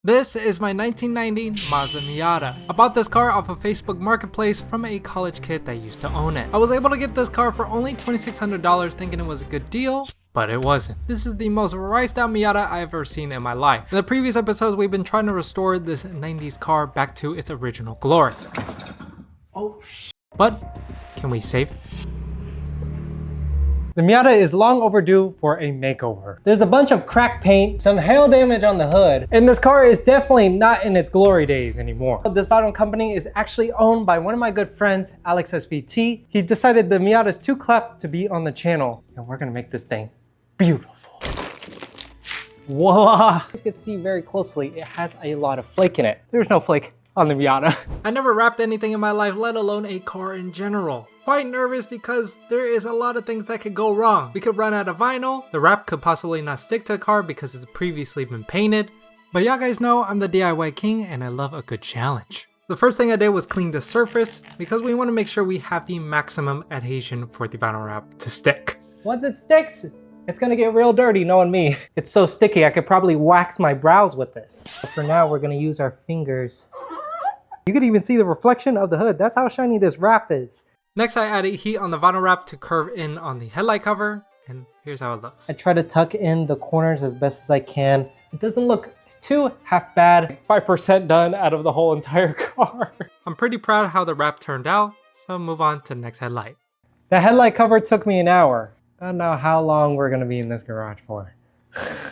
This is my 1990 Mazda Miata. I bought this car off of Facebook Marketplace from a college kid that used to own it. I was able to get this car for only $2,600 thinking it was a good deal, but it wasn't. This is the most riced out Miata I've ever seen in my life. In the previous episodes, we've been trying to restore this 90s car back to its original glory. Oh sh! But can we save it? The Miata is long overdue for a makeover. There's a bunch of cracked paint, some hail damage on the hood, and this car is definitely not in its glory days anymore. This vinyl company is actually owned by one of my good friends, Alex SVT. He decided the Miata is too cleft to be on the channel, and we're gonna make this thing beautiful. Voila! As you can see very closely, it has a lot of flake in it. There's no flake on the Miata. I never wrapped anything in my life, let alone a car in general. Quite nervous because there is a lot of things that could go wrong. We could run out of vinyl, the wrap could possibly not stick to the car because it's previously been painted. But y'all guys know I'm the DIY king and I love a good challenge. The first thing I did was clean the surface because we want to make sure we have the maximum adhesion for the vinyl wrap to stick. Once it sticks, it's gonna get real dirty knowing me. It's so sticky I could probably wax my brows with this. But for now, we're gonna use our fingers. You could even see the reflection of the hood. That's how shiny this wrap is. Next, I added heat on the vinyl wrap to curve in on the headlight cover, and here's how it looks. I try to tuck in the corners as best as I can. It doesn't look too half bad. 5% done out of the whole entire car. I'm pretty proud of how the wrap turned out, so move on to the next headlight. The headlight cover took me an hour. I don't know how long we're gonna be in this garage for.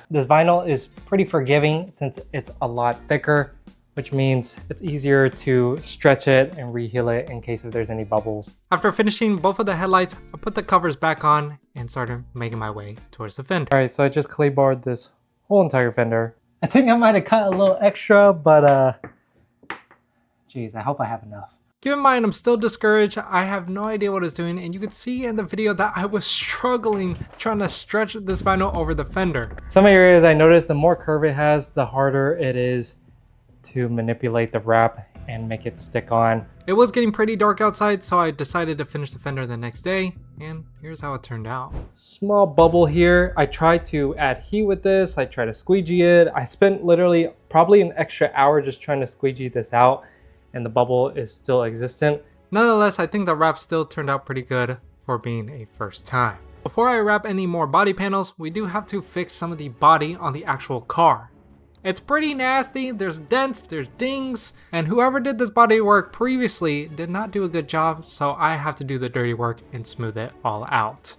This vinyl is pretty forgiving since it's a lot thicker, which means it's easier to stretch it and reheal it in case if there's any bubbles. After finishing both of the headlights, I put the covers back on and started making my way towards the fender. All right, so I just clay barred this whole entire fender. I think I might have cut a little extra, but geez, I hope I have enough. Keep in mind, I'm still discouraged. I have no idea what it's doing, and you can see in the video that I was struggling trying to stretch this vinyl over the fender. Some areas I noticed the more curve it has, the harder it is to manipulate the wrap and make it stick on. It was getting pretty dark outside, so I decided to finish the fender the next day, and here's how it turned out. Small bubble here. I tried to add heat with this. I tried to squeegee it. I spent literally probably an extra hour just trying to squeegee this out, and the bubble is still existent. Nonetheless, I think the wrap still turned out pretty good for being a first time. Before I wrap any more body panels, we do have to fix some of the body on the actual car. It's pretty nasty, there's dents, there's dings, and whoever did this body work previously did not do a good job, so I have to do the dirty work and smooth it all out.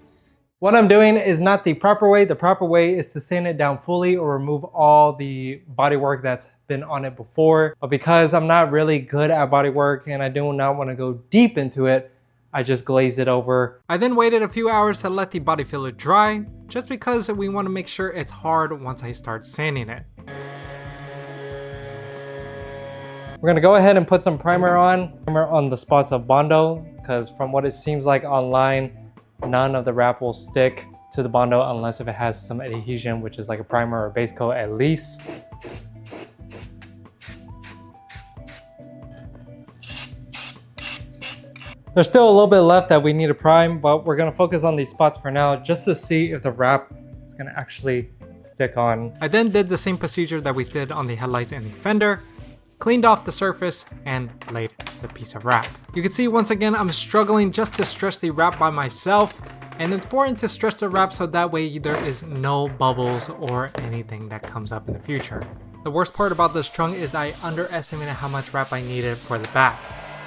What I'm doing is not the proper way. The proper way is to sand it down fully or remove all the bodywork that's been on it before. But because I'm not really good at bodywork and I do not want to go deep into it, I just glazed it over. I then waited a few hours to let the body filler dry, just because we want to make sure it's hard once I start sanding it. We're gonna go ahead and put some primer on the spots of Bondo, because from what it seems like online, none of the wrap will stick to the Bondo unless if it has some adhesion, which is like a primer or base coat at least. There's still a little bit left that we need to prime, but we're gonna focus on these spots for now just to see if the wrap is gonna actually stick on. I then did the same procedure that we did on the headlights and the fender, cleaned off the surface, and laid the piece of wrap. You can see once again I'm struggling just to stretch the wrap by myself, and it's important to stretch the wrap so that way there is no bubbles or anything that comes up in the future. The worst part about this trunk is I underestimated how much wrap I needed for the back.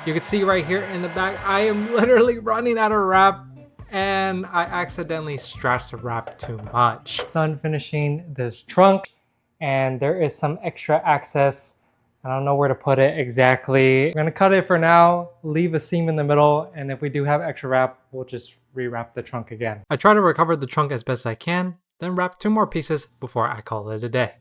You can see right here in the back I am literally running out of wrap, and I accidentally stretched the wrap too much. Done finishing this trunk, and there is some extra access. I don't know where to put it exactly. I'm gonna cut it for now, leave a seam in the middle, and if we do have extra wrap, we'll just rewrap the trunk again. I try to recover the trunk as best I can, then wrap 2 more pieces before I call it a day.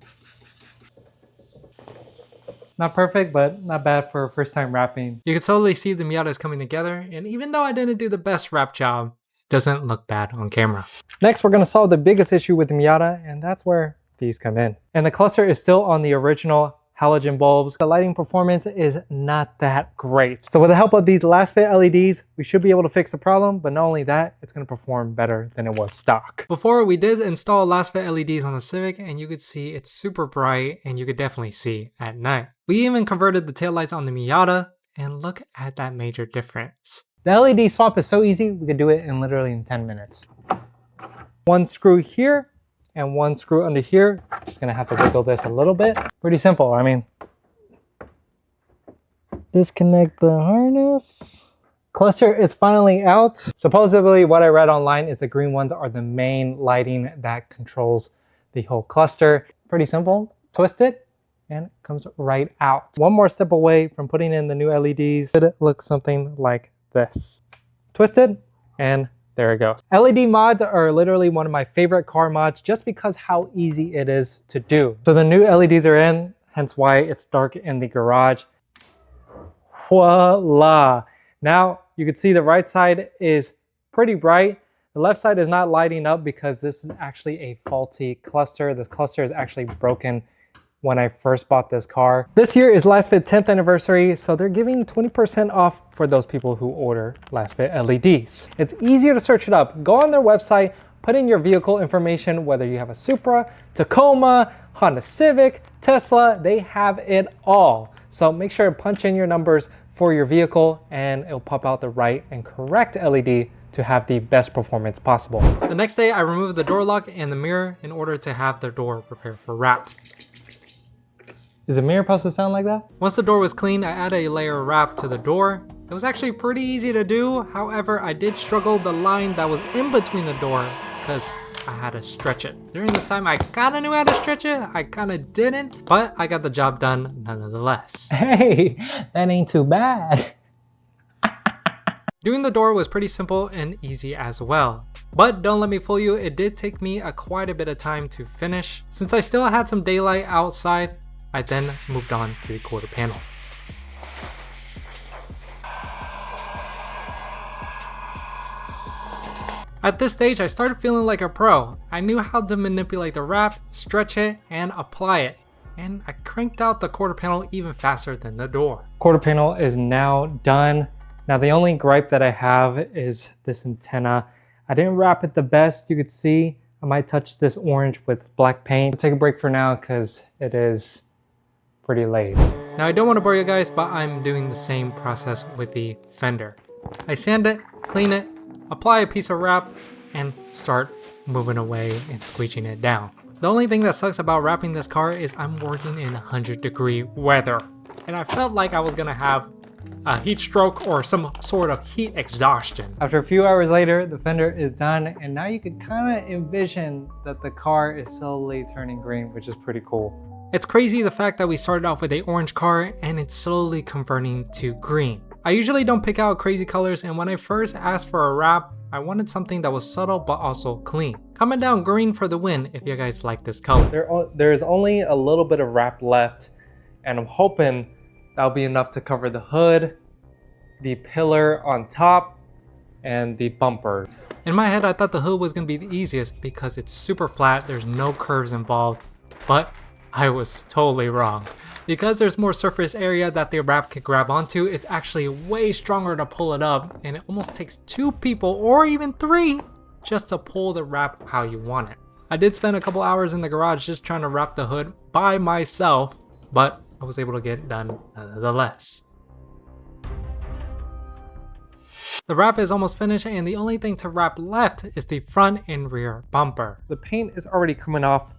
Not perfect, but not bad for first time wrapping. You can totally see the Miata is coming together, and even though I didn't do the best wrap job, it doesn't look bad on camera. Next, we're gonna solve the biggest issue with the Miata, and that's where these come in. And the cluster is still on the original halogen bulbs. The lighting performance is not that great. So with the help of these last fit LEDs, we should be able to fix the problem, but not only that, it's gonna perform better than it was stock. Before, we did install last fit LEDs on the Civic, and you could see it's super bright and you could definitely see at night. We even converted the taillights on the Miata, and look at that major difference. The LED swap is so easy, we could do it in literally 10 minutes. One screw here and one screw under here. Just gonna have to wiggle this a little bit. Pretty simple, I mean. Disconnect the harness. Cluster is finally out. Supposedly what I read online is the green ones are the main lighting that controls the whole cluster. Pretty simple, twist it and it comes right out. One more step away from putting in the new LEDs. It looks something like this. Twist it and there it goes. LED mods are literally one of my favorite car mods just because how easy it is to do. So the new LEDs are in, hence why it's dark in the garage. Voila. Now you can see the right side is pretty bright. The left side is not lighting up because this is actually a faulty cluster. This cluster is actually broken when I first bought this car. This year is Last Fit 10th anniversary, so they're giving 20% off for those people who order Last Fit LEDs. It's easier to search it up. Go on their website, put in your vehicle information, whether you have a Supra, Tacoma, Honda Civic, Tesla, they have it all. So make sure to punch in your numbers for your vehicle and it'll pop out the right and correct LED to have the best performance possible. The next day, I removed the door lock and the mirror in order to have the door prepared for wrap. Is a mirror supposed to sound like that? Once the door was clean, I added a layer of wrap to the door. It was actually pretty easy to do. However, I did struggle the line that was in between the door because I had to stretch it. During this time, I kind of knew how to stretch it. I kind of didn't, but I got the job done nonetheless. Hey, that ain't too bad. Doing the door was pretty simple and easy as well. But don't let me fool you, it did take me quite a bit of time to finish. Since I still had some daylight outside, I then moved on to the quarter panel. At this stage, I started feeling like a pro. I knew how to manipulate the wrap, stretch it, and apply it. And I cranked out the quarter panel even faster than the door. Quarter panel is now done. Now the only gripe that I have is this antenna. I didn't wrap it the best. You could see I might touch this orange with black paint. I'll take a break for now because it is pretty late. Now I don't want to bore you guys, but I'm doing the same process with the fender. I sand it, clean it, apply a piece of wrap, and start moving away and squeeging it down. The only thing that sucks about wrapping this car is I'm working in 100-degree weather. And I felt like I was gonna have a heat stroke or some sort of heat exhaustion. After a few hours later, the fender is done, and now you can kind of envision that the car is slowly turning green, which is pretty cool. It's crazy the fact that we started off with an orange car and it's slowly converting to green. I usually don't pick out crazy colors, and when I first asked for a wrap, I wanted something that was subtle but also clean. Comment down green for the win if you guys like this color. There's only a little bit of wrap left, and I'm hoping that'll be enough to cover the hood, the pillar on top, and the bumper. In my head, I thought the hood was gonna be the easiest because it's super flat, there's no curves involved, but I was totally wrong. Because there's more surface area that the wrap can grab onto, it's actually way stronger to pull it up, and it almost takes 2 people or even 3 just to pull the wrap how you want it. I did spend a couple hours in the garage just trying to wrap the hood by myself, but I was able to get it done nonetheless. The wrap is almost finished, and the only thing to wrap left is the front and rear bumper. The paint is already coming off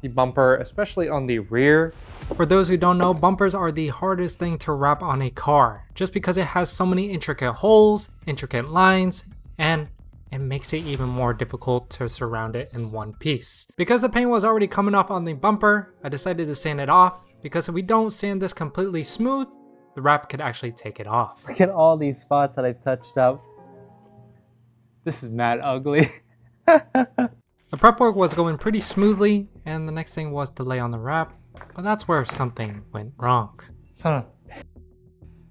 the bumper, especially on the rear. For those who don't know, bumpers are the hardest thing to wrap on a car, just because it has so many intricate holes, intricate lines, and it makes it even more difficult to surround it in one piece. Because the paint was already coming off on the bumper, I decided to sand it off, because if we don't sand this completely smooth, the wrap could actually take it off. Look at all these spots that I've touched up. This is mad ugly. The prep work was going pretty smoothly, and the next thing was to lay on the wrap, but that's where something went wrong. I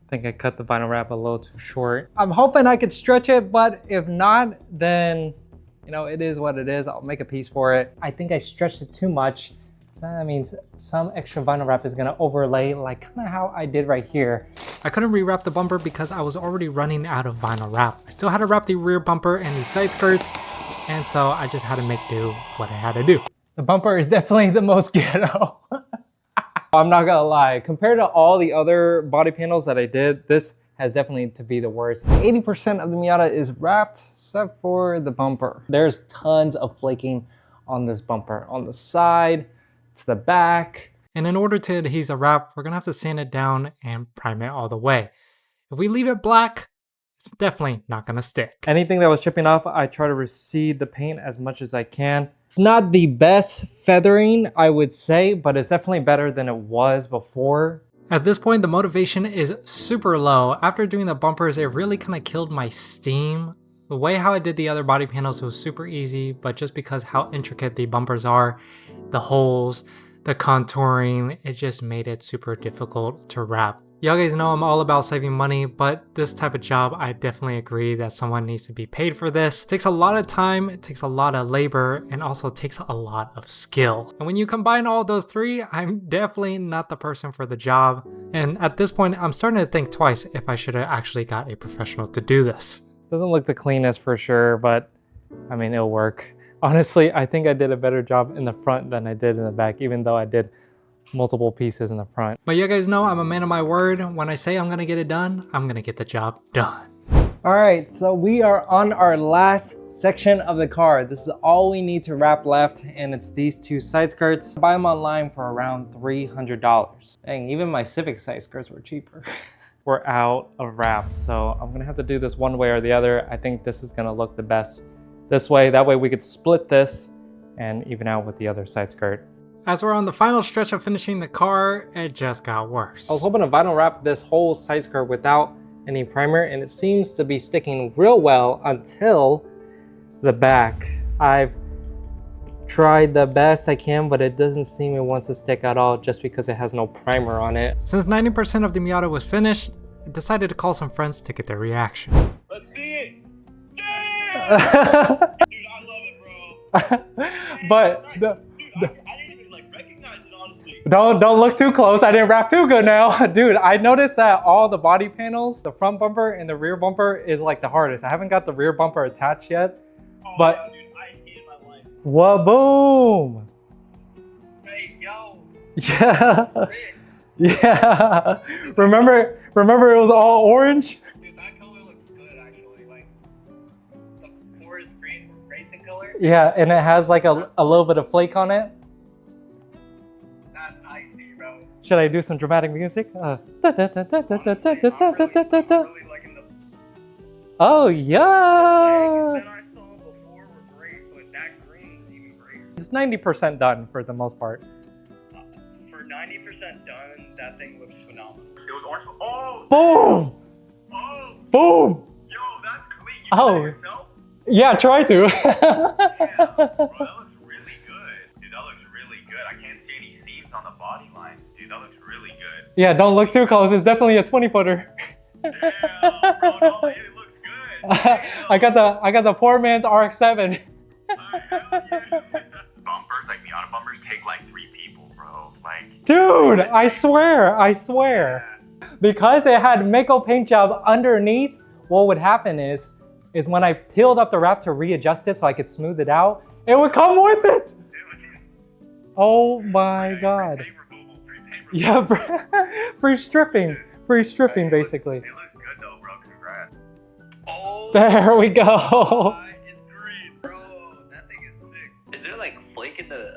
think I cut the vinyl wrap a little too short. I'm hoping I could stretch it, but if not, then, you know, it is what it is. I'll make a piece for it. I think I stretched it too much. So that means some extra vinyl wrap is gonna overlay like kind of how I did right here. I couldn't rewrap the bumper because I was already running out of vinyl wrap. I still had to wrap the rear bumper and the side skirts, and so I just had to make do what I had to do. The bumper is definitely the most ghetto. I'm not gonna lie, compared to all the other body panels that I did, this has definitely to be the worst. 80% of the Miata is wrapped except for the bumper. There's tons of flaking on this bumper, on the side, to the back. And in order to adhese the wrap, we're gonna have to sand it down and prime it all the way. If we leave it black, it's definitely not gonna stick. Anything that was chipping off, I try to recede the paint as much as I can. It's not the best feathering, I would say, but it's definitely better than it was before. At this point, the motivation is super low. After doing the bumpers, it really kind of killed my steam. The way how I did the other body panels was super easy, but just because how intricate the bumpers are, the holes, the contouring, it just made it super difficult to wrap. Y'all guys know I'm all about saving money, but this type of job, I definitely agree that someone needs to be paid for this. It takes a lot of time, it takes a lot of labor, and also takes a lot of skill. And when you combine all those three, I'm definitely not the person for the job. And at this point, I'm starting to think twice if I should have actually got a professional to do this. Doesn't look the cleanest for sure, but I mean, it'll work. Honestly, I think I did a better job in the front than I did in the back, even though I did multiple pieces in the front. But you guys know I'm a man of my word. When I say I'm gonna get it done, I'm gonna get the job done. All right, so we are on our last section of the car. This is all we need to wrap left, and it's these two side skirts. Buy them online for around $300. Dang, even my Civic side skirts were cheaper. We're out of wrap, so I'm gonna have to do this one way or the other. I think this is gonna look the best this way. That way we could split this and even out with the other side skirt. As we're on the final stretch of finishing the car, it just got worse. I was hoping to vinyl wrap this whole side skirt without any primer, and it seems to be sticking real well until the back. I've tried the best I can, but it doesn't seem it wants to stick at all just because it has no primer on it. Since 90% of the Miata was finished, I decided to call some friends to get their reaction. Let's see it! Yeah! Dude, I love it, bro. But Dude, I didn't even like recognize it, honestly. don't look too close. I didn't wrap too good now. Dude, I noticed that all the body panels, the front bumper and the rear bumper is like the hardest. I haven't got the rear bumper attached yet, but Yeah, dude, I hated my life. Waboom! Hey, yo. Yeah. Sick. Yeah. Remember it was all orange? Dude, that color looks good, actually. Like, the forest green racing color. Yeah, and it has like a little bit of flake on it. That's icy, bro. Should I do some dramatic music? Honestly, I'm really liking the Oh legs yeah! that I saw before were great, but that green is even greater. It's 90% done for the most part. For 90% done, that thing looks phenomenal. It was orange. Oh! Boom! Oh! Boom! Yo, that's clean. You Oh. did it yourself? Yeah, try to. Damn, bro, that looks really good. Dude, that looks really good. I can't see any seams on the body lines. Dude, that looks really good. Yeah, don't look too close. It's definitely a 20-footer. Damn, bro, no, it looks good. Damn. I got the poor man's RX-7. Hell yeah. Bumpers, like Miata bumpers, take like 3 people, bro. Like, Dude, I swear. yeah. Because it had Mako paint job underneath, what would happen is when I peeled up the wrap to readjust it so I could smooth it out, it would come with it. Oh my god. Free pay removal. Yeah, free stripping basically. It looks good though, bro. Congrats. Oh, There we go. it's green, bro. That thing is sick. Is there like flake in the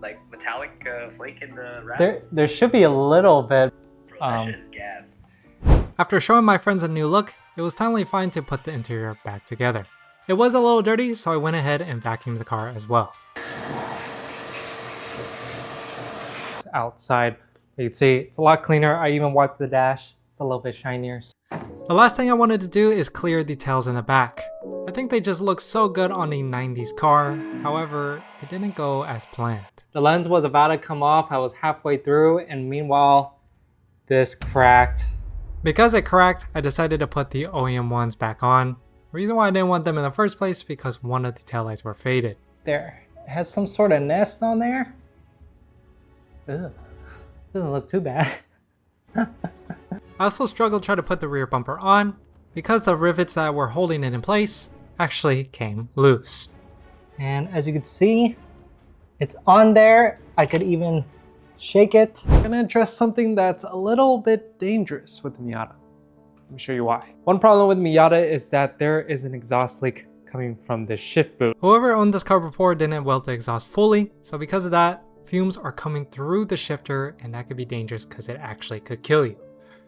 like metallic flake in the wrap? There should be a little bit. Bro, that shit is gas. After showing my friends a new look, it was timely fine to put the interior back together. It was a little dirty, so I went ahead and vacuumed the car as well. Outside, you can see it's a lot cleaner. I even wiped the dash. It's a little bit shinier. The last thing I wanted to do is clear the tails in the back. I think they just look so good on a 90s car, however, it didn't go as planned. The lens was about to come off. I was halfway through, and meanwhile, this cracked. Because it cracked, I decided to put the OEM ones back on. The reason why I didn't want them in the first place because one of the taillights were faded. There, it has some sort of nest on there. Ugh. Doesn't look too bad. I also struggled trying to put the rear bumper on because the rivets that were holding it in place actually came loose. And as you can see, it's on there. I could even shake it. I'm gonna address something that's a little bit dangerous with the Miata. Let me show you why. One problem with Miata is that there is an exhaust leak coming from the shift boot. Whoever owned this car before didn't weld the exhaust fully, so because of that, fumes are coming through the shifter and that could be dangerous because it actually could kill you.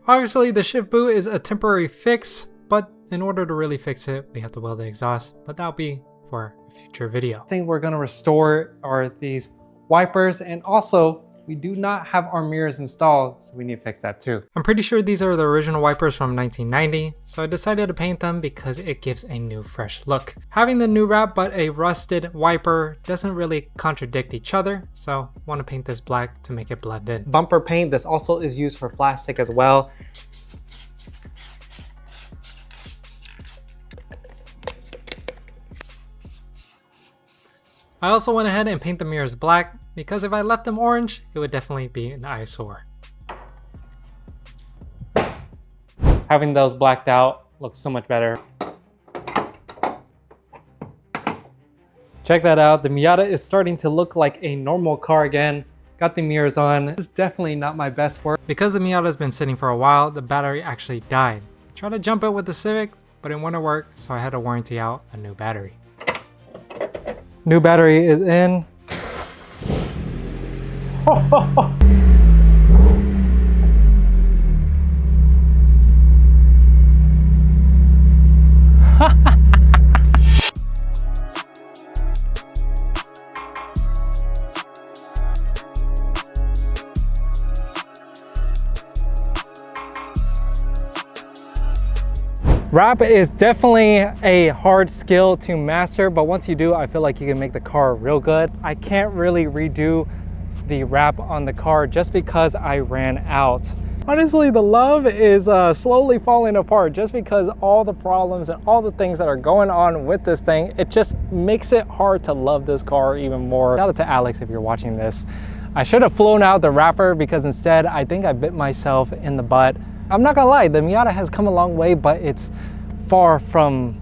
Obviously the shift boot is a temporary fix, but in order to really fix it, we have to weld the exhaust, but that'll be for a future video. The thing we're gonna restore are these wipers, and also we do not have our mirrors installed, so we need to fix that too. I'm pretty sure these are the original wipers from 1990, so I decided to paint them because it gives a new fresh look. Having the new wrap but a rusted wiper doesn't really contradict each other, so I want to paint this black to make it blend in. Bumper paint, this also is used for plastic as well. I also went ahead and paint the mirrors black because if I left them orange, it would definitely be an eyesore. Having those blacked out looks so much better. Check that out, the Miata is starting to look like a normal car again. Got the mirrors on. This is definitely not my best work. Because the Miata has been sitting for a while, the battery actually died. I tried to jump it with the Civic, but it wouldn't work, so I had to warranty out a new battery. New battery is in. Wrap is definitely a hard skill to master, but once you do, I feel like you can make the car real good. I can't really redo the wrap on the car just because I ran out. Honestly, the love is slowly falling apart just because all the problems and all the things that are going on with this thing, it just makes it hard to love this car even more. Shout out to Alex if you're watching this. I should have flown out the wrapper because instead I think I bit myself in the butt. I'm not gonna lie, the Miata has come a long way, but it's far from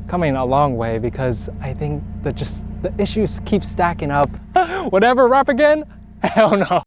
coming a long way because I think that just the issues keep stacking up. Whatever, wrap again? Hell no.